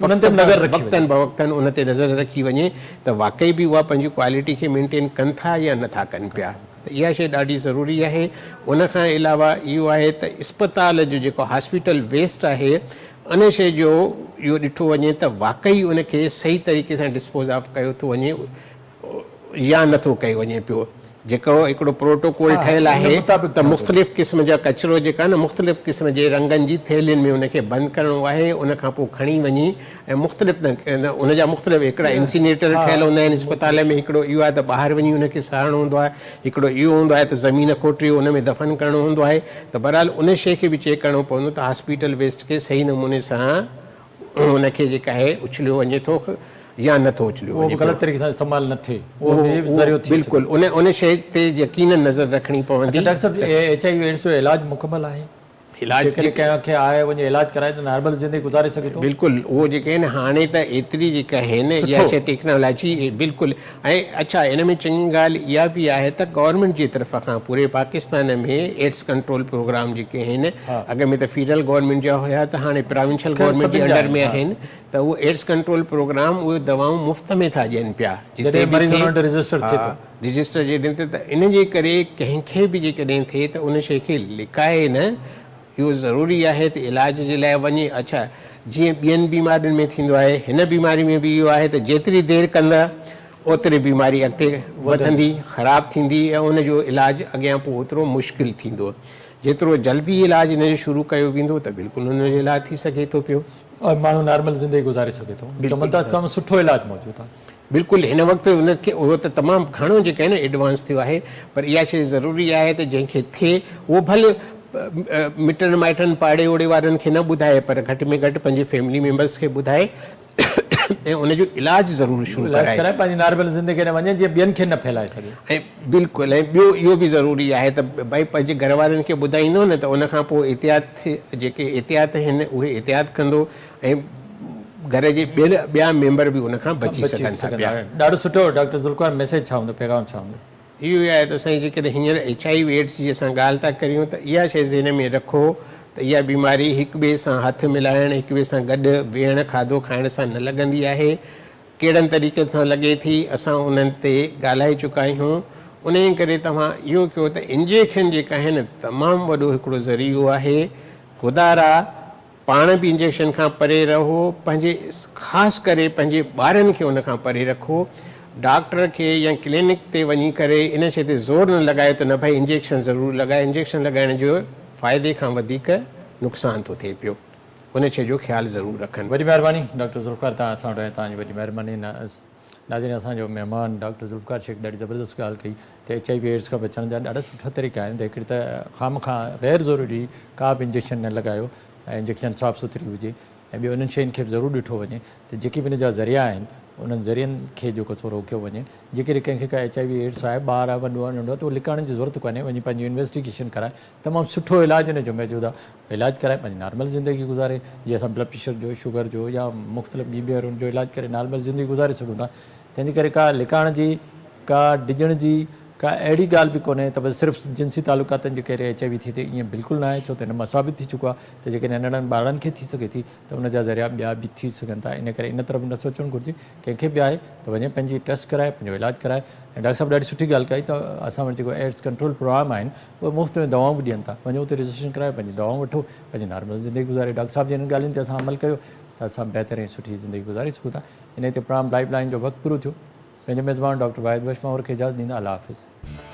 Speaker 2: वक़्तनि बवक़्तनि उन ते नज़र रखी वञे त वाक़ई बि उहा पंहिंजी क्वालिटी खे मेंटेन कनि था या नथा कनि पिया। त इहा शइ ॾाढी ज़रूरी आहे। उनखां अलावा इहो आहे त इस्पताल जो जेको हॉस्पिटल वेस्ट आहे उन शइ जो इहो ॾिठो वञे त वाक़ई उनखे सही तरीक़े सां डिस्पोज ऑफ कयो थो वञे या नथो कयो वञे पियो। जेको हिकिड़ो प्रोटोकॉल ठहियलु आहे त मुख़्तलिफ़ क़िस्म जा कचिरो जेका न मुख़्तलिफ़ क़िस्म जे रंगनि जी थैलियुनि में उनखे बंदि करिणो आहे, उनखां पोइ खणी वञी ऐं उनजा मुख़्तलिफ़ हिकिड़ा इंसीनेटर ठहियल हूंदा आहिनि इस्पताल में। हिकिड़ो इहो आहे त ॿाहिरि वञी उनखे सारणो हूंदो आहे, हिकिड़ो इहो हूंदो आहे त ज़मीन खोटे उन में दफ़न करिणो हूंदो आहे। त बहरहाल उन शइ खे बि चेक करिणो पवंदो त हॉस्पिटल वेस्ट खे सही नमूने सां उनखे जेका आहे उछलियो वञे थो या नथो उछलियो वञे,
Speaker 1: ग़लति तरीक़े सां इस्तेमालु न थिए,
Speaker 2: बिल्कुलु उन शइ ते यकीनन नज़र रखणी पवंदी।
Speaker 1: डॉक्टर साहिबु HIV एड्स जो इलाजु मुकमल आहे? इलाज कंहिंखे आहे वञे इलाज कराए त नॉर्मल ज़िंदगी गुज़ारे सघे थो?
Speaker 2: बिल्कुलु उहो जेके आहिनि हाणे त एतिरी जेका आहिनि इहा शइ टेक्नोलॉजी बिल्कुलु। ऐं अच्छा इन में चङी ॻाल्हि इहा बि आहे त गवर्नमेंट जी तरफ़ खां पूरे पाकिस्तान में एड्स कंट्रोल प्रोग्राम जेके आहिनि, अॻु में त फेडरल गवर्नमेंट जा हुया त हाणे प्रोविंशियल गवर्नमेंट जे अंडर में आहिनि। त उहो एड्स कंट्रोल प्रोग्राम उहे दवाऊं मुफ़्त में था ॾियनि पिया रजिस्टर जॾहिं ते। त इन जे करे कंहिंखे बि जेकॾहिं थिए त उन शइ खे लिकाए न, इहो ज़रूरी आहे त इलाज जे लाइ वञे। अच्छा जीअं ॿियनि बीमारियुनि में थींदो आहे, हिन बीमारी में बि इहो आहे त जेतिरी देरि कंदा ओतिरी बीमारी अॻिते वधंदी, ख़राबु थींदी ऐं उनजो इलाजु अॻियां पोइ ओतिरो मुश्किल थींदो। जेतिरो जल्दी इलाजु हिनजो शुरू कयो वेंदो त बिल्कुलु हुनजो इलाजु थी सघे थो पियो
Speaker 1: और माण्हू नॉर्मल ज़िंदगी गुज़ारे सघे थो। तमामु सुठो इलाजु मौजूदु आहे।
Speaker 2: बिल्कुलु हिन वक़्तु उनखे उहो त तमामु घणो जेके आहे न एडवांस थियो आहे, पर इहा शइ ज़रूरी आहे त जंहिंखे थिए उहो भले मिटनि माइटनि पाड़े ओड़े वारनि खे न ॿुधाए पर घटि में घटि पंहिंजे फैमिली मेंबर्स खे ॿुधाए ऐं उनजो इलाजु ज़रूरु शुरू कराए
Speaker 1: पंहिंजी नॉर्मल ज़िंदगी में वञे जीअं ॿियनि खे न फैलाए सघे।
Speaker 2: ऐं बिल्कुलु। ऐं ॿियो इहो बि ज़रूरी आहे त भई पंहिंजे घर वारनि खे ॿुधाईंदो न त उनखां पोइ जेके एहतियात आहिनि उहे एहतियात कंदो ऐं घर जे ॿिया मेंबर बि उनखां बची सघनि था पिया।
Speaker 1: ॾाढो सुठो। डॉक्टर ज़ुल्फ़िकार मैसेज छा हूंदो, पैगाम छा हूंदो?
Speaker 2: इहो ई आहे त साईं जेकॾहिं हींअर HIV एड्स जी असां ॻाल्हि था करियूं त इहा शइ ज़हन में रखो त इहा बीमारी हिक ॿिए सां हथु मिलाइणु हिक ॿिए सां गॾु वेहणु खाधो खाइण सां न लॻंदी आहे, कहिड़नि तरीक़े सां लॻे थी असां उन्हनि ते ॻाल्हाए चुका आहियूं। उन ई करे तव्हां इहो कयो त इंजेक्शन जेका आहिनि तमामु वॾो हिकिड़ो ज़रियो आहे। ख़ुदारा पाण बि इंजेक्शन खां परे रहो, पंहिंजे ख़ासि करे पंहिंजे ॿारनि खे उन खां परे रखो। डॉक्टर खे या क्लिनिक ते वञी करे इन शइ ते ज़ोर न लॻायो त न भाई इंजेक्शन ज़रूरु लॻाए, इंजेक्शन लॻाइण जो फ़ाइदे खां वधीक नुक़सानु थो थिए पियो, उन शइ जो ख़्यालु ज़रूरु रखनि।
Speaker 1: वॾी महिरबानी डॉक्टर ज़ुल्फ़िकार, तव्हां असां वटि आया, तव्हांजी वॾी महिरबानी। नाज़रीन, असांजो महिमान डॉक्टर ज़ुल्फ़िकार शेख ॾाढी ज़बरदस्त ॻाल्हि कई त HIV एड्स खां बचण जा ॾाढा सुठा तरीक़ा आहिनि। त हिकिड़ी त खामखां ग़ैर ज़रूरी का बि इंजेक्शन न लॻायो ऐं इंजेक्शन साफ़ु सुथरी हुजे, ऐं ॿियो उन्हनि शयुनि खे बि ज़रूरु ॾिठो वञे त जेके बि इन जा ज़रिया आहिनि उन्हनि ज़रियनि खे जेको थोरो रोकियो वञे। जेकॾहिं कंहिंखे का HIV एड्स आहे, ॿार आहे, वॾो आहे, नंढो आहे, त उहो लिकाइण जी ज़रूरत कोन्हे, वञी पंहिंजी इन्वेस्टिगेशन कराए, तमामु सुठो इलाजु इन जो मौजूदु आहे, इलाजु कराए पंहिंजी नॉर्मल ज़िंदगी गुज़ारे। जीअं असां ब्लड प्रेशर जो, शुगर जो या मुख़्तलिफ़ ॿी बीमारियुनि जो इलाजु करे नॉर्मल ज़िंदगी गुज़ारे सघूं था। तंहिंजे करे का लिकाइण जी, का डिॼण जी का अहिड़ी ॻाल्हि बि कोन्हे त बसि सिर्फ़ु जिन्सी तालुकातनि जे करे HIV थी थिए, ईअं बिल्कुलु न आहे। छो त हिन मां साबित थी चुको आहे त जेकॾहिं नंढड़नि ॿारनि खे थी सघे थी त उन जा ज़रिया ॿिया बि थी सघनि था। इन करे इन तरफ़ न सोचणु घुरिजे, कंहिंखे बि आहे त वञे पंहिंजी टेस्ट कराए, पंहिंजो इलाजु कराए। ऐं डॉक्टर साहिबु ॾाढी सुठी ॻाल्हि कई त असां वटि जेको एड्स कंट्रोल प्रोग्राम आहिनि उहे मुफ़्त में दवाऊं बि ॾियनि था। वञो उते रजिस्ट्रेशन कराए, पंहिंजी दवाऊं वठो, पंहिंजी नॉर्मल ज़िंदगी गुज़ारे। डॉक्टर साहिब जी हिन ॻाल्हियुनि ते असां अमल कयो त असां बहितरीन सुठी ज़िंदगी गुज़ारे सघूं था। इन ते प्रोग्राम लाइफ लाइन जो वक़्तु पूरो थियो। पंहिंजे मेज़बान डॉक्टर वाहिद बख्श खे इजाज़त ॾींदा। अल्लाह हाफ़िज़।